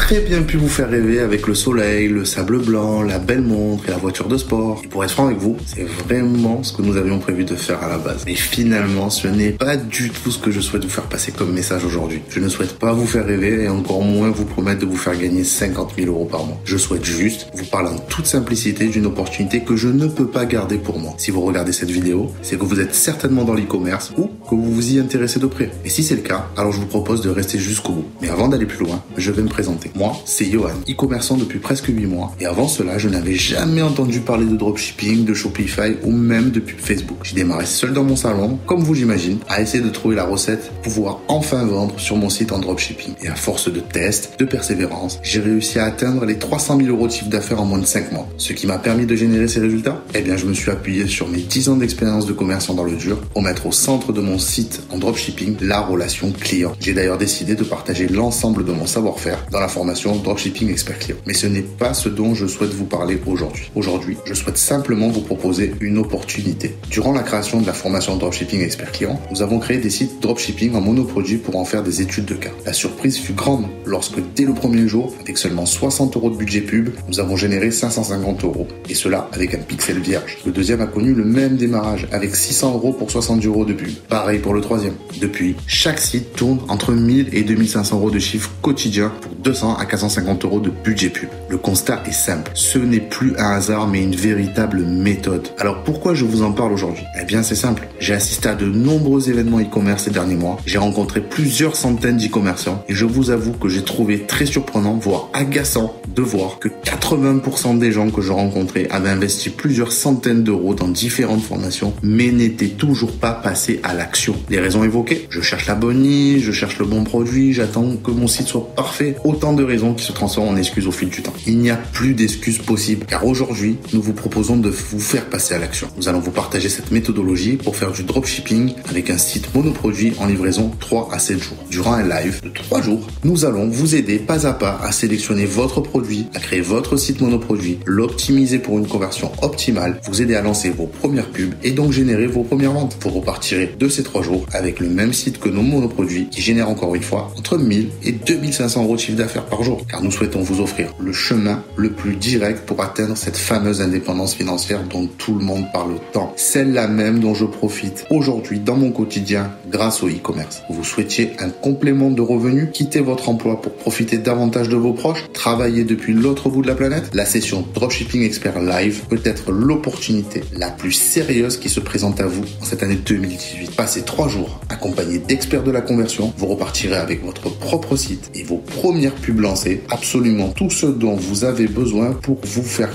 très bien pu vous faire rêver avec le soleil, le sable blanc, la belle montre et la voiture de sport. Et pour être franc avec vous, c'est vraiment ce que nous avions prévu de faire à la base. Mais finalement, ce n'est pas du tout ce que je souhaite vous faire passer comme message aujourd'hui. Je ne souhaite pas vous faire rêver et encore moins vous promettre de vous faire gagner 50 000 € par mois. Je souhaite juste vous parler en toute simplicité d'une opportunité que je ne peux pas garder pour moi. Si vous regardez cette vidéo, c'est que vous êtes certainement dans l'e-commerce ou que vous vous y intéressez de près. Et si c'est le cas, alors je vous propose de rester jusqu'au bout. Mais avant d'aller plus loin, je vais me présenter. Moi, c'est Johan, e-commerçant depuis presque 8 mois. Et avant cela, je n'avais jamais entendu parler de dropshipping, de Shopify ou même de pub Facebook. J'ai démarré seul dans mon salon, comme vous j'imagine, à essayer de trouver la recette pour pouvoir enfin vendre sur mon site en dropshipping. Et à force de tests, de persévérance, j'ai réussi à atteindre les 300 000 € de chiffre d'affaires en moins de 5 mois. Ce qui m'a permis de générer ces résultats, eh bien je me suis appuyé sur mes 10 ans d'expérience de commerçant dans le dur pour mettre au centre de mon site en dropshipping la relation client. J'ai d'ailleurs décidé de partager l'ensemble de mon savoir-faire dans la formation Dropshipping Expert Client. Mais ce n'est pas ce dont je souhaite vous parler aujourd'hui. Aujourd'hui, je souhaite simplement vous proposer une opportunité. Durant la création de la formation Dropshipping Expert Client, nous avons créé des sites dropshipping en monoproduit pour en faire des études de cas. La surprise fut grande lorsque dès le premier jour, avec seulement 60 € de budget pub, nous avons généré 550 €. Et cela avec un pixel vierge. Le deuxième a connu le même démarrage avec 600 € pour 70 € de pub. Pareil pour le troisième. Depuis, chaque site tourne entre 1000 et 2500 € de chiffre quotidien pour 200 à 450 € de budget pub. Le constat est simple. Ce n'est plus un hasard mais une véritable méthode. Alors pourquoi je vous en parle aujourd'hui? Eh bien c'est simple. J'ai assisté à de nombreux événements e-commerce ces derniers mois. J'ai rencontré plusieurs centaines d'e-commerçants et je vous avoue que j'ai trouvé très surprenant, voire agaçant de voir que 80% des gens que je rencontrais avaient investi plusieurs centaines d'euros dans différentes formations mais n'étaient toujours pas passés à l'action. Les raisons évoquées, je cherche la bonne niche, je cherche le bon produit, j'attends que mon site soit parfait. Autant de raisons qui se transforment en excuses au fil du temps. Il n'y a plus d'excuses possibles car aujourd'hui, nous vous proposons de vous faire passer à l'action. Nous allons vous partager cette méthodologie pour faire du dropshipping avec un site monoproduit en livraison 3 à 7 jours. Durant un live de 3 jours, nous allons vous aider pas à pas à sélectionner votre produit, à créer votre site monoproduit, l'optimiser pour une conversion optimale, vous aider à lancer vos premières pubs et donc générer vos premières ventes. Vous repartirez de ces 3 jours avec le même site que nos monoproduits qui génèrent encore une fois entre 1000 et 2500 € de chiffre d'affaires par jour. Car nous souhaitons vous offrir le chemin le plus direct pour atteindre cette fameuse indépendance financière dont tout le monde parle tant. Celle-là même dont je profite aujourd'hui dans mon quotidien grâce au e-commerce. Vous souhaitiez un complément de revenus, quitter votre emploi pour profiter davantage de vos proches, travailler depuis l'autre bout de la planète? La session Dropshipping Expert Live peut être l'opportunité la plus sérieuse qui se présente à vous en cette année 2018. Passez 3 jours accompagnés d'experts de la conversion, vous repartirez avec votre propre site et vos premières pubs lancées, absolument tout ce dont vous avez besoin pour vous faire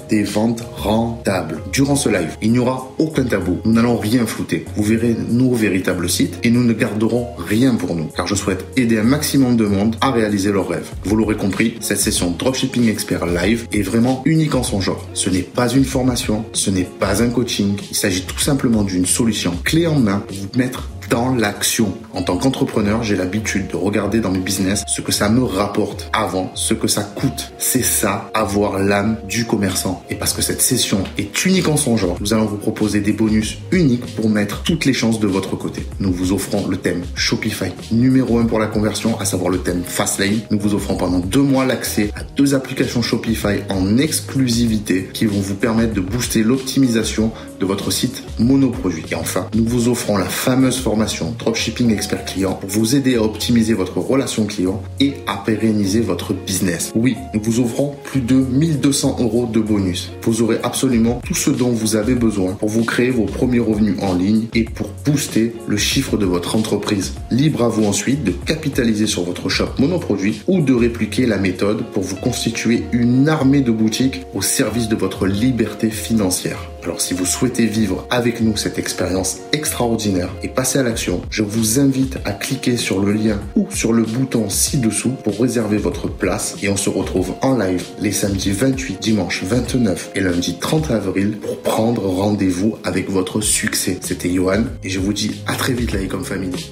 des ventes rentables. Durant ce live, il n'y aura aucun tabou, nous n'allons rien flouter. Vous verrez nos véritables sites et nous ne garderons rien pour nous, car je souhaite aider un maximum de monde à réaliser leurs rêves. Vous l'aurez compris, cette session Dropshipping Expert Live est vraiment unique en son genre. Ce n'est pas une formation, ce n'est pas un coaching, il s'agit tout simplement d'une solution clé en main pour vous mettre dans l'action. En tant qu'entrepreneur, j'ai l'habitude de regarder dans mes business ce que ça me rapporte avant ce que ça coûte. C'est ça, avoir l'âme du commerçant. Et parce que cette session est unique en son genre, nous allons vous proposer des bonus uniques pour mettre toutes les chances de votre côté. Nous vous offrons le thème Shopify, numéro 1 pour la conversion, à savoir le thème Fastlane. Nous vous offrons pendant 2 mois l'accès à 2 applications Shopify en exclusivité qui vont vous permettre de booster l'optimisation de votre site monoproduit. Et enfin, nous vous offrons la fameuse formation Dropshipping Expert Client pour vous aider à optimiser votre relation client et à pérenniser votre business. Oui, nous vous offrons plus de 1200 € de bonus. Vous aurez absolument tout ce dont vous avez besoin pour vous créer vos premiers revenus en ligne et pour booster le chiffre de votre entreprise. Libre à vous ensuite de capitaliser sur votre shop monoproduit ou de répliquer la méthode pour vous constituer une armée de boutiques au service de votre liberté financière. Alors si vous souhaitez vivre avec nous cette expérience extraordinaire et passer à l'action, je vous invite à cliquer sur le lien ou sur le bouton ci-dessous pour réserver votre place et on se retrouve en live les samedis 28, dimanche 29 et lundi 30 avril pour prendre rendez-vous avec votre succès. C'était Johan et je vous dis à très vite la e-com family.